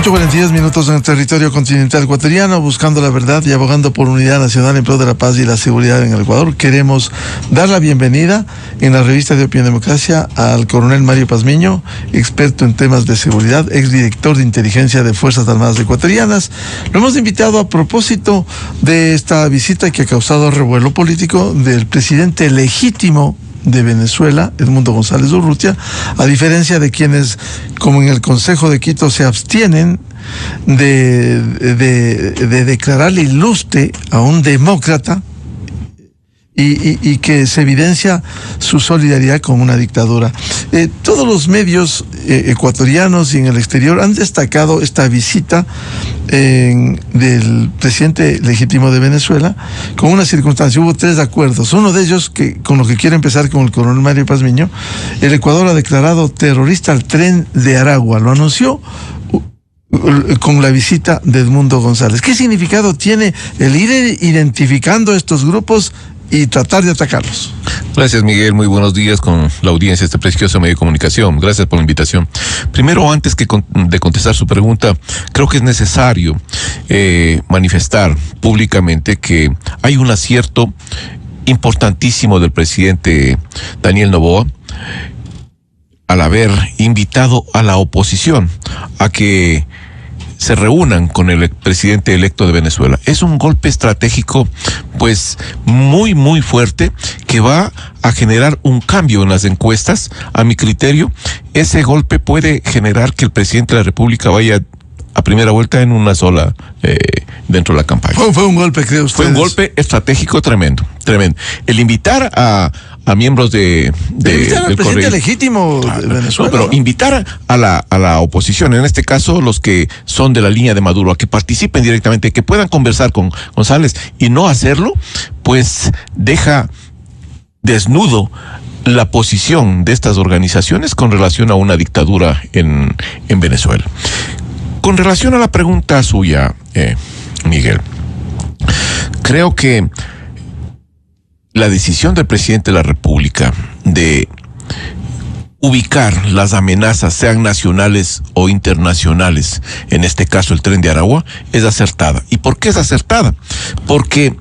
8:42 en el territorio continental ecuatoriano, buscando la verdad y abogando por unidad nacional en pro de la paz y la seguridad en el Ecuador. Queremos dar la bienvenida en la revista de Opinión Democracia al coronel Mario Pazmiño, experto en temas de seguridad, exdirector de inteligencia de Fuerzas Armadas Ecuatorianas. Lo hemos invitado a propósito de esta visita que ha causado revuelo político del presidente legítimo de Venezuela, Edmundo González Urrutia, a diferencia de quienes, como en el Consejo de Quito, se abstienen de declararle ilustre a un demócrata y que se evidencia su solidaridad con una dictadura. Todos los medios ecuatorianos y en el exterior han destacado esta visita del presidente legítimo de Venezuela con una circunstancia. Hubo 3 acuerdos. Uno de ellos, con lo que quiero empezar con el coronel Mario Pazmiño: el Ecuador ha declarado terrorista al Tren de Aragua. Lo anunció con la visita de Edmundo González. ¿Qué significado tiene el ir identificando estos grupos y tratar de atacarlos? Gracias, Miguel. Muy buenos días con la audiencia de este prestigioso medio de comunicación. Gracias por la invitación. Primero, antes de contestar su pregunta, creo que es necesario manifestar públicamente que hay un acierto importantísimo del presidente Daniel Noboa al haber invitado a la oposición a que se reúnan con el presidente electo de Venezuela. Es un golpe estratégico, pues, muy, muy fuerte, que va a generar un cambio en las encuestas. A mi criterio, ese golpe puede generar que el presidente de la República vaya a primera vuelta en una sola dentro de la campaña. Fue un golpe, creo usted. Fue un golpe estratégico tremendo, tremendo. El invitar a miembros del presidente legítimo de Venezuela. No, pero invitar a la oposición, en este caso los que son de la línea de Maduro, a que participen directamente, que puedan conversar con González, y no hacerlo, pues deja desnudo la posición de estas organizaciones con relación a una dictadura en Venezuela. Con relación a la pregunta suya, Miguel, creo que la decisión del presidente de la República de ubicar las amenazas, sean nacionales o internacionales, en este caso el Tren de Aragua, es acertada. ¿Y por qué es acertada? Porque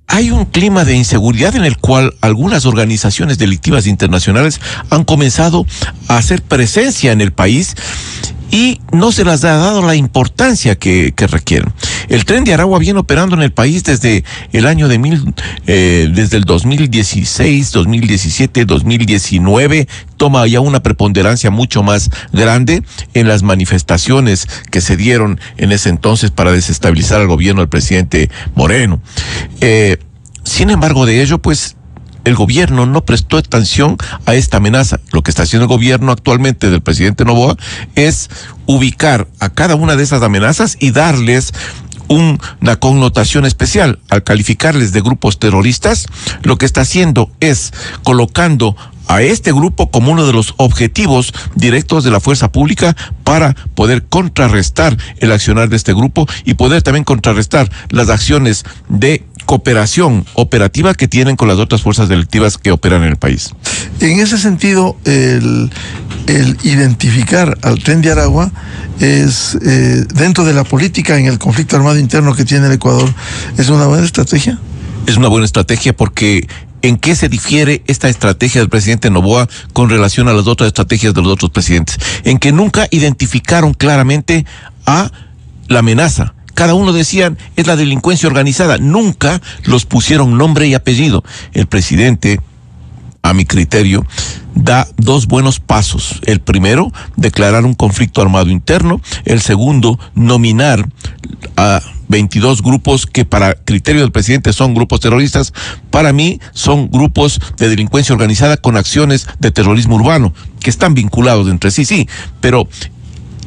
hay un clima de inseguridad en el cual algunas organizaciones delictivas internacionales han comenzado a hacer presencia en el país y no se les ha dado la importancia que requieren. El Tren de Aragua viene operando en el país desde el año desde el 2016, 2017, 2019, toma ya una preponderancia mucho más grande en las manifestaciones que se dieron en ese entonces para desestabilizar al gobierno del presidente Moreno. Sin embargo de ello, pues, el gobierno no prestó atención a esta amenaza. Lo que está haciendo el gobierno actualmente del presidente Noboa es ubicar a cada una de esas amenazas y darles una connotación especial. Al calificarles de grupos terroristas, lo que está haciendo es colocando a este grupo como uno de los objetivos directos de la fuerza pública para poder contrarrestar el accionar de este grupo y poder también contrarrestar las acciones de cooperación operativa que tienen con las otras fuerzas delictivas que operan en el país. En ese sentido, el identificar al Tren de Aragua es, dentro de la política en el conflicto armado interno que tiene el Ecuador, ¿es una buena estrategia? Es una buena estrategia porque ¿en qué se difiere esta estrategia del presidente Noboa con relación a las otras estrategias de los otros presidentes? En que nunca identificaron claramente a la amenaza. Cada uno decían, es la delincuencia organizada. Nunca los pusieron nombre y apellido. El presidente, a mi criterio, da 2 buenos pasos. El primero, declarar un conflicto armado interno. El segundo, nominar a 22 grupos que para criterio del presidente son grupos terroristas. Para mí son grupos de delincuencia organizada con acciones de terrorismo urbano, que están vinculados entre sí, pero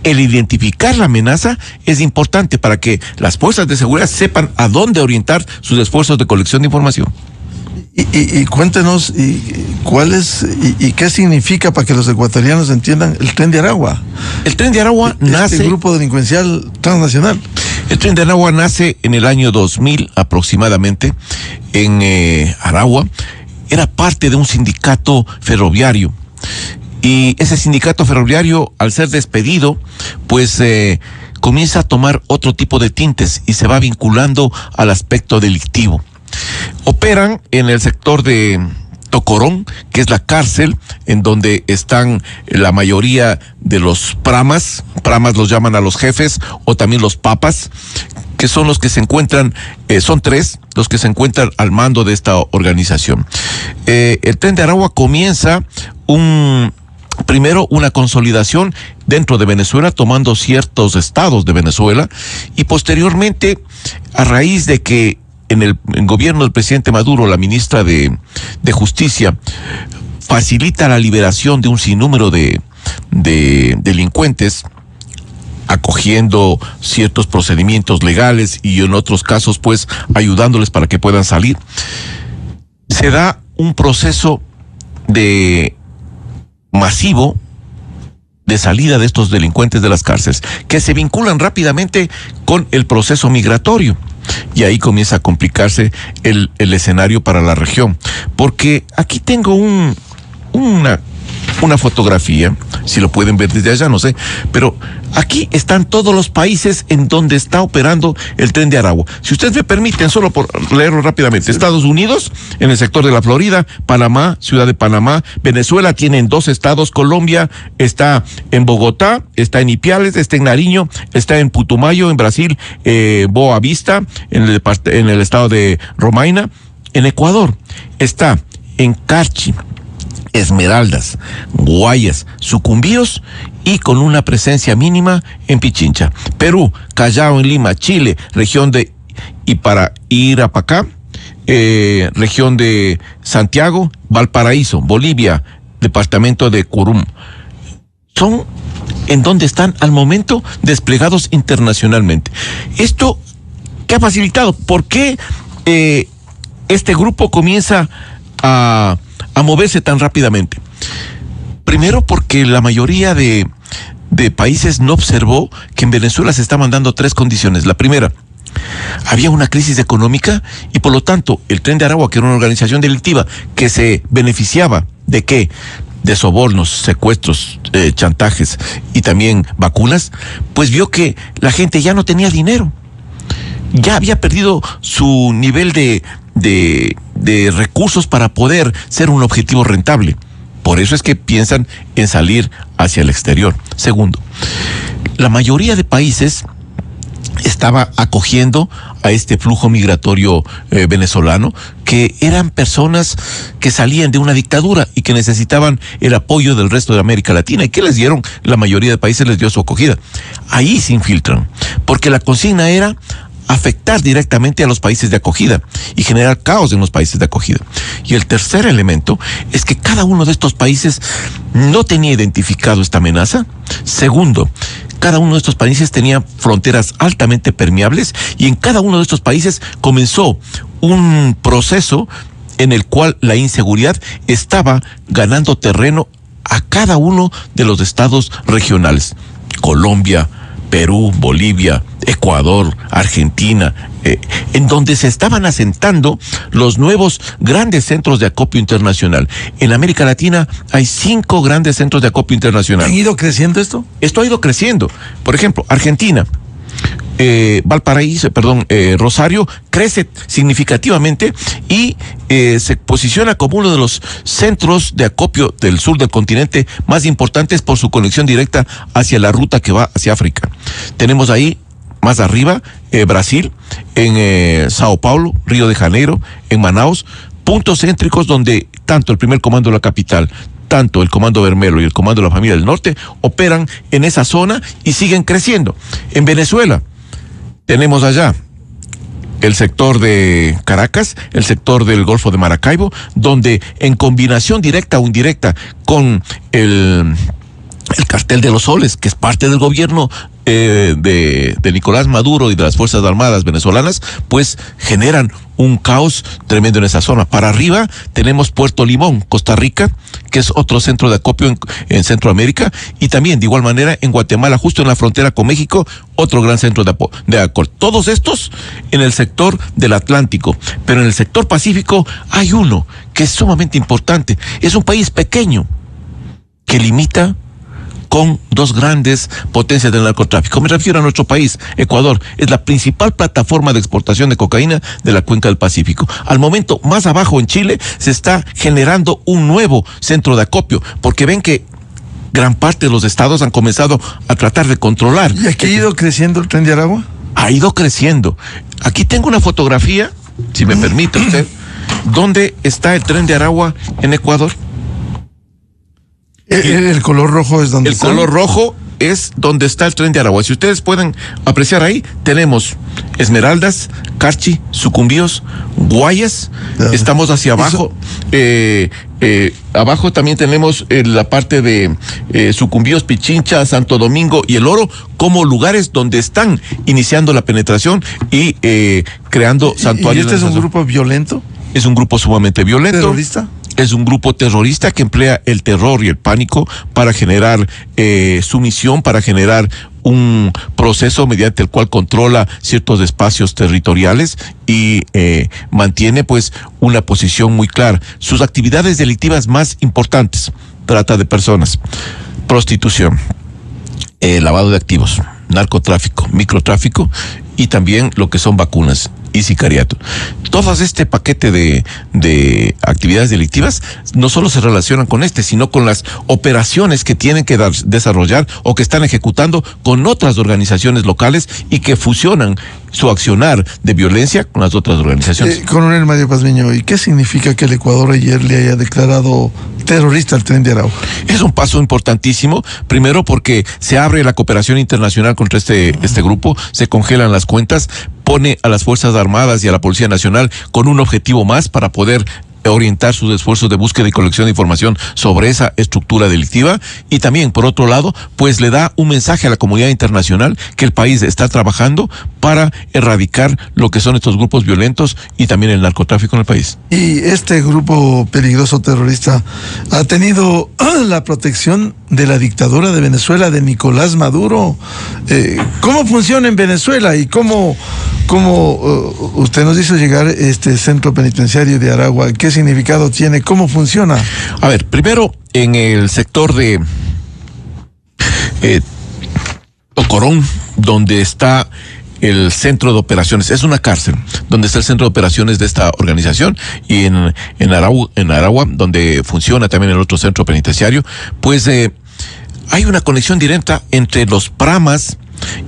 el identificar la amenaza es importante para que las fuerzas de seguridad sepan a dónde orientar sus esfuerzos de colección de información. Y cuéntenos cuál es y qué significa para que los ecuatorianos entiendan el Tren de Aragua. El Tren de Aragua nace... Este grupo delincuencial transnacional. El Tren de Aragua nace en el año 2000 aproximadamente en Aragua. Era parte de un sindicato ferroviario Y ese sindicato ferroviario, al ser despedido, pues comienza a tomar otro tipo de tintes y se va vinculando al aspecto delictivo. Operan en el sector de Tocorón, que es la cárcel en donde están la mayoría de los pramas los llaman a los jefes, o también los papas, que son los que se encuentran, son 3 los que se encuentran al mando de esta organización. El Tren de Aragua comienza primero una consolidación dentro de Venezuela, tomando ciertos estados de Venezuela, y posteriormente, a raíz de que en el gobierno del presidente Maduro, la ministra de Justicia facilita la liberación de un sinnúmero de delincuentes, acogiendo ciertos procedimientos legales y en otros casos pues ayudándoles para que puedan salir, se da un proceso masivo de salida de estos delincuentes de las cárceles, que se vinculan rápidamente con el proceso migratorio. Y ahí comienza a complicarse el escenario para la región. Porque aquí tengo una fotografía, si lo pueden ver desde allá, no sé, pero aquí están todos los países en donde está operando el Tren de Aragua. Si ustedes me permiten, solo por leerlo rápidamente: Estados Unidos, en el sector de la Florida; Panamá, ciudad de Panamá; Venezuela tiene en 2 estados; Colombia está en Bogotá, está en Ipiales, está en Nariño, está en Putumayo; en Brasil, Boa Vista, en el estado de Romaina; en Ecuador está en Carchi, Esmeraldas, Guayas, Sucumbíos, y con una presencia mínima en Pichincha. Perú, Callao en Lima; Chile, región de Irapacá, región de Santiago; Valparaíso; Bolivia, departamento de Curum. Son en donde están al momento desplegados internacionalmente. Esto, ¿qué ha facilitado? ¿Por qué este grupo comienza a moverse tan rápidamente? Primero, porque la mayoría de países no observó que en Venezuela se estaban dando 3 condiciones. La primera, había una crisis económica y por lo tanto el Tren de Aragua, que era una organización delictiva que se beneficiaba ¿de qué? De sobornos, secuestros, chantajes y también vacunas, pues vio que la gente ya no tenía dinero. Ya había perdido su nivel de recursos para poder ser un objetivo rentable. Por eso es que piensan en salir hacia el exterior. Segundo, la mayoría de países estaba acogiendo a este flujo migratorio venezolano, que eran personas que salían de una dictadura y que necesitaban el apoyo del resto de América Latina, y que les dieron, la mayoría de países les dio su acogida. Ahí se infiltran, porque la consigna era afectar directamente a los países de acogida y generar caos en los países de acogida. Y el tercer elemento es que cada uno de estos países no tenía identificado esta amenaza. Segundo, cada uno de estos países tenía fronteras altamente permeables, y en cada uno de estos países comenzó un proceso en el cual la inseguridad estaba ganando terreno a cada uno de los estados regionales. Colombia, Perú, Bolivia, Ecuador, Argentina, en donde se estaban asentando los nuevos grandes centros de acopio internacional. En América Latina hay 5 grandes centros de acopio internacional. ¿Ha ido creciendo esto? Esto ha ido creciendo. Por ejemplo, Argentina, Rosario crece significativamente y se posiciona como uno de los centros de acopio del sur del continente más importantes por su conexión directa hacia la ruta que va hacia África. Tenemos ahí más arriba Brasil, en Sao Paulo, Río de Janeiro, en Manaus, puntos céntricos donde tanto el primer comando de la capital, tanto el Comando Bermelo y el Comando de la Familia del Norte operan en esa zona y siguen creciendo. En Venezuela tenemos allá el sector de Caracas, el sector del Golfo de Maracaibo, donde en combinación directa o indirecta con el Cartel de los Soles, que es parte del gobierno de Nicolás Maduro y de las Fuerzas Armadas venezolanas, pues generan un caos tremendo en esa zona. Para arriba tenemos Puerto Limón, Costa Rica, que es otro centro de acopio en Centroamérica, y también de igual manera en Guatemala, justo en la frontera con México, otro gran centro de acopio. Todos estos en el sector del Atlántico, pero en el sector Pacífico hay uno que es sumamente importante. Es un país pequeño que limita con dos grandes potencias del narcotráfico. Me refiero a nuestro país, Ecuador. Es la principal plataforma de exportación de cocaína de la cuenca del Pacífico. Al momento, más abajo en Chile, se está generando un nuevo centro de acopio, porque ven que gran parte de los estados han comenzado a tratar de controlar. ¿Y aquí ha ido creciendo el Tren de Aragua? Ha ido creciendo. Aquí tengo una fotografía, si me permite usted, donde está el Tren de Aragua en Ecuador. ¿El color rojo es donde está? El color rojo es donde está el Tren de Aragua. Si ustedes pueden apreciar ahí, tenemos Esmeraldas, Carchi, Sucumbíos, Guayas. Estamos hacia abajo. Abajo también tenemos la parte de Sucumbíos, Pichincha, Santo Domingo y El Oro como lugares donde están iniciando la penetración y creando santuarios. ¿Y este es un grupo violento? Es un grupo sumamente violento. ¿Terrorista? Es un grupo terrorista que emplea el terror y el pánico para generar sumisión, para generar un proceso mediante el cual controla ciertos espacios territoriales y mantiene pues una posición muy clara. Sus actividades delictivas más importantes: trata de personas, prostitución, lavado de activos, narcotráfico, microtráfico y también lo que son vacunas y sicariato. Todo este paquete de actividades delictivas no solo se relacionan con sino con las operaciones que tienen que desarrollar o que están ejecutando con otras organizaciones locales y que fusionan su accionar de violencia con las otras organizaciones. Coronel Mario Pazmiño, ¿y qué significa que el Ecuador ayer le haya declarado terrorista al Tren de Aragua? Es un paso importantísimo, primero porque se abre la cooperación internacional contra este grupo, se congelan las cuentas, pone a las Fuerzas Armadas y a la Policía Nacional con un objetivo más para poder orientar sus esfuerzos de búsqueda y colección de información sobre esa estructura delictiva, y también, por otro lado, pues le da un mensaje a la comunidad internacional que el país está trabajando para erradicar lo que son estos grupos violentos y también el narcotráfico en el país. Y este grupo peligroso terrorista ha tenido la protección de la dictadura de Venezuela, de Nicolás Maduro. ¿Cómo funciona en Venezuela y cómo usted nos hizo llegar este centro penitenciario de Aragua? ¿Qué significado tiene? ¿Cómo funciona? A ver, primero en el sector de Tocorón, donde está el centro de operaciones, es una cárcel donde está el centro de operaciones de esta organización, y en Aragua, donde funciona también el otro centro penitenciario, pues hay una conexión directa entre los pramas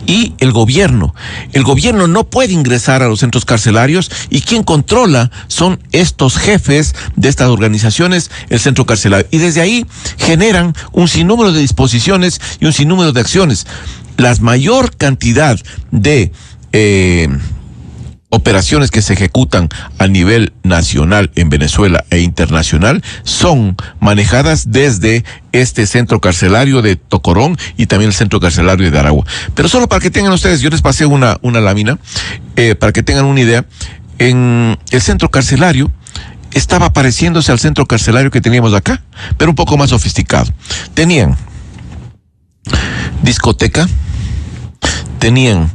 y el gobierno. El gobierno no puede ingresar a los centros carcelarios, y quien controla son estos jefes de estas organizaciones, el centro carcelario, y desde ahí generan un sinnúmero de disposiciones y un sinnúmero de acciones. La mayor cantidad de operaciones que se ejecutan a nivel nacional en Venezuela e internacional son manejadas desde este centro carcelario de Tocorón y también el centro carcelario de Aragua. Pero solo para que tengan ustedes, yo les pasé una lámina, para que tengan una idea. En el centro carcelario estaba pareciéndose al centro carcelario que teníamos acá, pero un poco más sofisticado. Tenían discoteca, tenían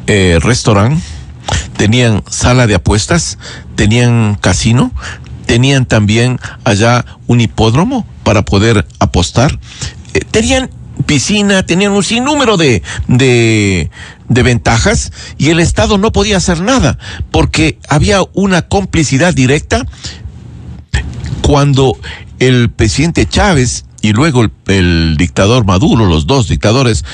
restaurante, tenían sala de apuestas, tenían casino, tenían también allá un hipódromo para poder apostar, tenían piscina, tenían un sinnúmero de ventajas, y el Estado no podía hacer nada porque había una complicidad directa. Cuando el presidente Chávez y luego el dictador Maduro, los dos dictadores,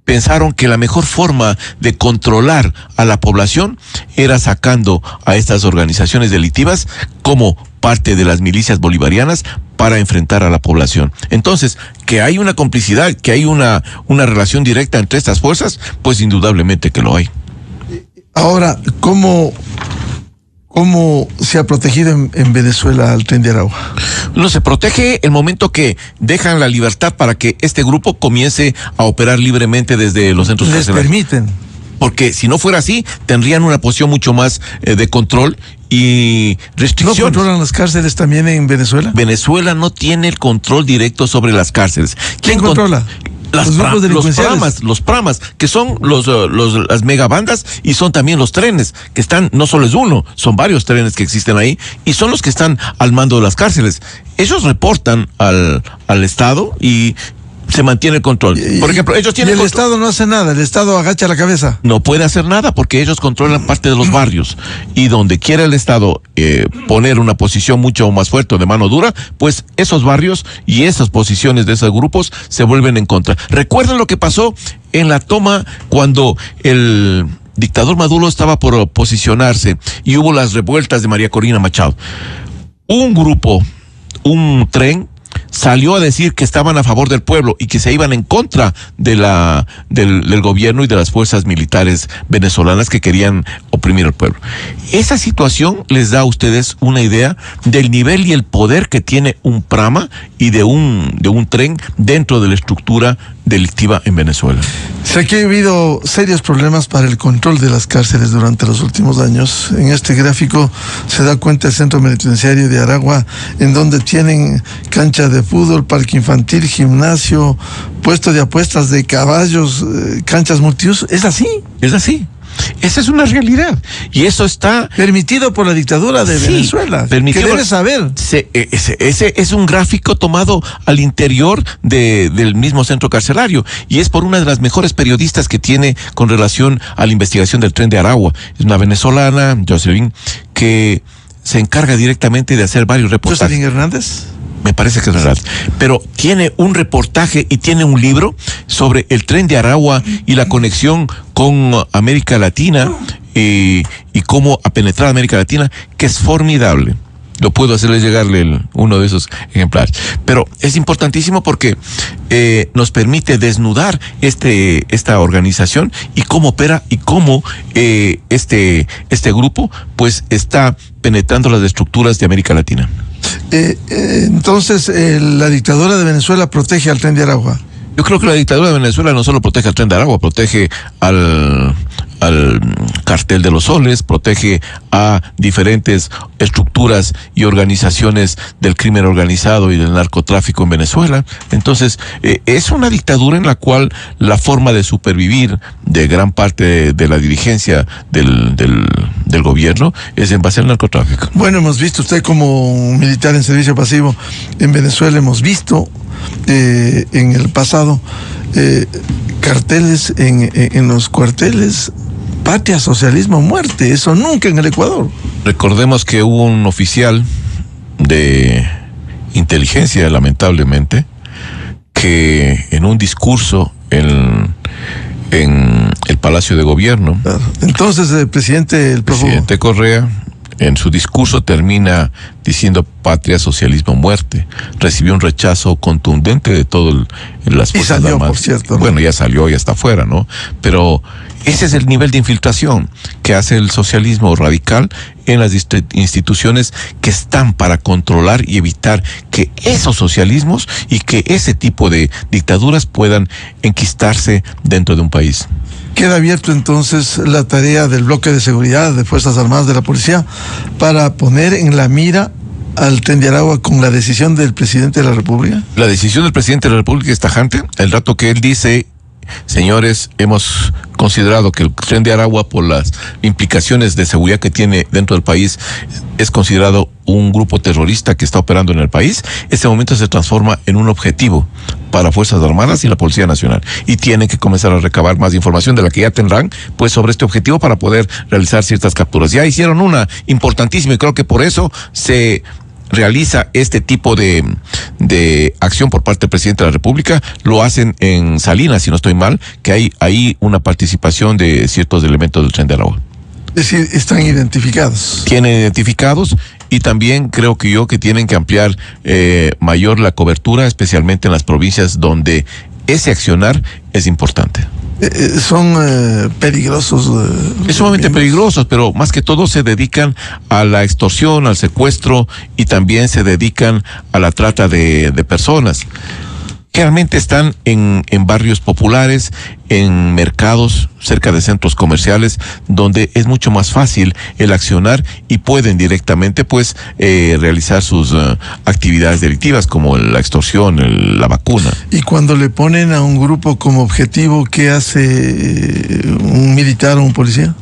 pensaron que la mejor forma de controlar a la población era sacando a estas organizaciones delictivas como parte de las milicias bolivarianas para enfrentar a la población. Entonces, que hay una complicidad, que hay una relación directa entre estas fuerzas, pues indudablemente que lo hay. Ahora, ¿cómo se ha protegido en Venezuela al Tren de Aragua? No, se protege el momento que dejan la libertad para que este grupo comience a operar libremente desde los centros carcelarios. ¿Les permiten? Porque si no fuera así, tendrían una posición mucho más de control y restricciones. ¿No controlan las cárceles también en Venezuela? Venezuela no tiene el control directo sobre las cárceles. ¿Quién controla? Los pramas, que son las megabandas y son también los trenes, que están, no solo es uno, son varios trenes que existen ahí y son los que están al mando de las cárceles. Ellos reportan al Estado y se mantiene el control. Por ejemplo, ellos tienen el Estado no hace nada, el Estado agacha la cabeza. No puede hacer nada porque ellos controlan parte de los barrios y donde quiera el Estado poner una posición mucho más fuerte o de mano dura, pues esos barrios y esas posiciones de esos grupos se vuelven en contra. Recuerden lo que pasó en la toma cuando el dictador Maduro estaba por posicionarse y hubo las revueltas de María Corina Machado. Un grupo, un tren, salió a decir que estaban a favor del pueblo y que se iban en contra del gobierno y de las fuerzas militares venezolanas que querían oprimir al pueblo. Esa situación les da a ustedes una idea del nivel y el poder que tiene un prama y de un tren dentro de la estructura delictiva en Venezuela. Sé que ha habido serios problemas para el control de las cárceles durante los últimos años. En este gráfico se da cuenta el centro penitenciario de Aragua, en donde tienen cancha de fútbol, parque infantil, gimnasio, puesto de apuestas de caballos, canchas multiuso. ¿Es así? Es así. Esa es una realidad. Y eso está permitido por la dictadura de Venezuela. ¿Qué debes saber? Ese es un gráfico tomado al interior del mismo centro carcelario. Y es por una de las mejores periodistas que tiene con relación a la investigación del tren de Aragua. Es una venezolana, Jocelyn, que se encarga directamente de hacer varios reportajes. ¿Jocelyn Hernández? Me parece que es verdad, pero tiene un reportaje y tiene un libro sobre el tren de Aragua y la conexión con América Latina y cómo ha penetrado América Latina, que es formidable. Lo puedo hacerles llegarle uno de esos ejemplares. Pero es importantísimo porque nos permite desnudar esta organización y cómo opera y cómo este grupo pues está penetrando las estructuras de América Latina. Entonces, la dictadura de Venezuela protege al tren de Aragua. Yo creo que la dictadura de Venezuela no solo protege al tren de Aragua, protege al cartel de los soles, protege a diferentes estructuras y organizaciones del crimen organizado y del narcotráfico en Venezuela. Entonces, es una dictadura en la cual la forma de supervivir de gran parte de la dirigencia del gobierno es en base al narcotráfico. Bueno, hemos visto, usted como militar en servicio pasivo en Venezuela, hemos visto en el pasado carteles en los cuarteles: patria, socialismo, muerte. Eso nunca en el Ecuador. Recordemos que hubo un oficial de inteligencia, lamentablemente, que en un discurso en el Palacio de Gobierno, entonces el presidente Correa, en su discurso termina diciendo patria, socialismo, muerte. Recibió un rechazo contundente de todo las fuerzas armadas. Y salió, por cierto, ¿no? Bueno, ya salió, ya está fuera, ¿no? Pero ese es el nivel de infiltración que hace el socialismo radical en las instituciones que están para controlar y evitar que esos socialismos y que ese tipo de dictaduras puedan enquistarse dentro de un país. Queda abierto entonces la tarea del bloque de seguridad de Fuerzas Armadas de la Policía para poner en la mira al tren de Aragua con la decisión del presidente de la República. La decisión del presidente de la República es tajante. El rato que él dice: señores, hemos considerado que el tren de Aragua, por las implicaciones de seguridad que tiene dentro del país, es considerado un grupo terrorista que está operando en el país, ese momento se transforma en un objetivo para Fuerzas Armadas y la Policía Nacional. Y tienen que comenzar a recabar más información de la que ya tendrán, pues, sobre este objetivo para poder realizar ciertas capturas. Ya hicieron una importantísima y creo que por eso se realiza este tipo de acción por parte del presidente de la República. Lo hacen en Salinas, si no estoy mal, que hay ahí una participación de ciertos elementos del tren de Aragua. Es decir, están identificados. Tienen identificados y también creo que tienen que ampliar mayor la cobertura, especialmente en las provincias donde ese accionar es importante. Son peligrosos. Es sumamente peligrosos, pero más que todo se dedican a la extorsión, al secuestro y también se dedican a la trata de personas. Generalmente están en barrios populares, en mercados, cerca de centros comerciales, donde es mucho más fácil el accionar y pueden directamente pues realizar sus actividades delictivas como la extorsión, la vacuna. Y cuando le ponen a un grupo como objetivo, ¿qué hace un militar o un policía?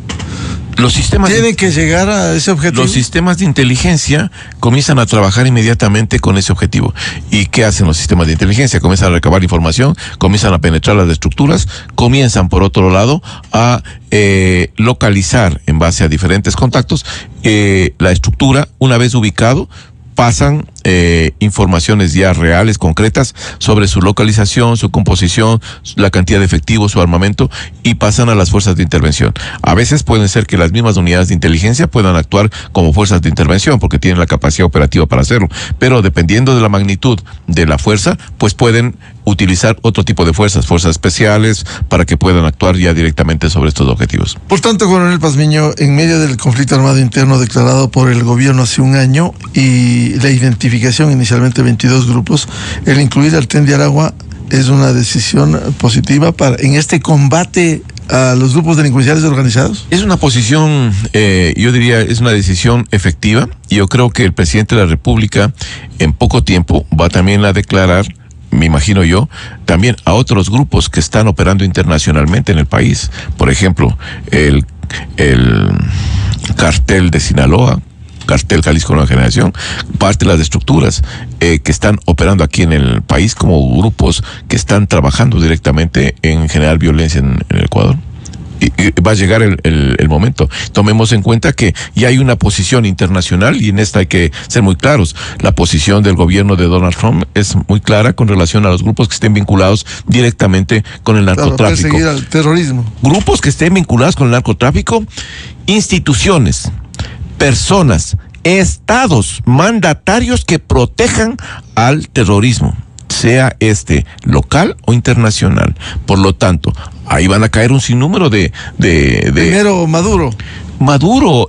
Los sistemas ¿Tienen que llegar a ese objetivo? Los sistemas de inteligencia comienzan a trabajar inmediatamente con ese objetivo. ¿Y qué hacen los sistemas de inteligencia? Comienzan a recabar información, comienzan a penetrar las estructuras, comienzan por otro lado a localizar en base a diferentes contactos la estructura. Una vez ubicado, pasan informaciones ya reales, concretas, sobre su localización, su composición, la cantidad de efectivos, su armamento, y pasan a las fuerzas de intervención. A veces pueden ser que las mismas unidades de inteligencia puedan actuar como fuerzas de intervención, porque tienen la capacidad operativa para hacerlo, pero dependiendo de la magnitud de la fuerza, pues pueden utilizar otro tipo de fuerzas especiales, para que puedan actuar ya directamente sobre estos objetivos. Por tanto, coronel Pazmiño, en medio del conflicto armado interno declarado por el gobierno hace un año y la identificación inicialmente 22 grupos, el incluir al Tren de Aragua es una decisión positiva en este combate a los grupos delincuenciales organizados. Es una posición, yo diría, es una decisión efectiva, y yo creo que el presidente de la República en poco tiempo va también a declarar, me imagino yo, también a otros grupos que están operando internacionalmente en el país. Por ejemplo, el cartel de Sinaloa, cartel Jalisco Nueva Generación, parte de las estructuras que están operando aquí en el país como grupos que están trabajando directamente en generar violencia en el Ecuador. Y va a llegar el momento. Tomemos en cuenta que ya hay una posición internacional, y en esta hay que ser muy claros. La posición del gobierno de Donald Trump es muy clara con relación a los grupos que estén vinculados directamente con el narcotráfico. Para perseguir al terrorismo. Grupos que estén vinculados con el narcotráfico, instituciones, personas, estados, mandatarios que protejan al terrorismo, sea este local o internacional. Por lo tanto, ahí van a caer un sinnúmero de Primero Maduro,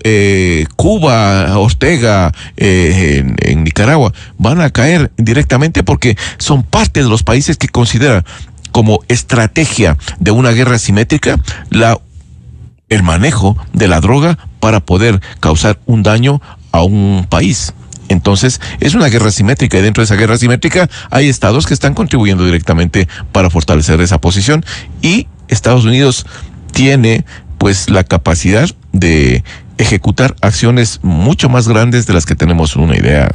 Cuba, Ortega, en Nicaragua, van a caer directamente porque son parte de los países que consideran como estrategia de una guerra asimétrica el manejo de la droga para poder causar un daño a un país. Entonces, es una guerra asimétrica, y dentro de esa guerra asimétrica hay estados que están contribuyendo directamente para fortalecer esa posición, y Estados Unidos tiene pues la capacidad de ejecutar acciones mucho más grandes de las que tenemos una idea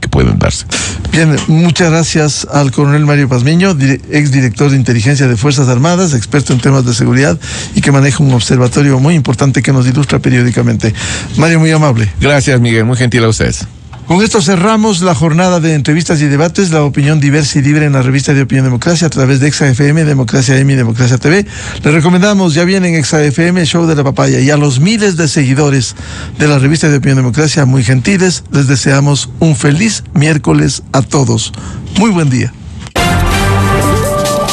que pueden darse. Bien, muchas gracias al coronel Mario Pazmiño, exdirector de inteligencia de Fuerzas Armadas, experto en temas de seguridad y que maneja un observatorio muy importante que nos ilustra periódicamente. Mario, muy amable. Gracias, Miguel, muy gentil a ustedes. Con esto cerramos la jornada de entrevistas y debates, la opinión diversa y libre en la revista de Opinión Democracia a través de ExaFM, Democracia M y Democracia TV. Les recomendamos, ya viene en ExaFM, Show de la Papaya, y a los miles de seguidores de la revista de Opinión Democracia, muy gentiles, les deseamos un feliz miércoles a todos. Muy buen día.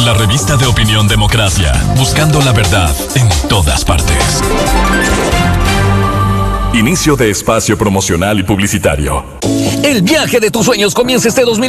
La revista de Opinión Democracia, buscando la verdad en todas partes. Inicio de espacio promocional y publicitario. El viaje de tus sueños comienza este 2020.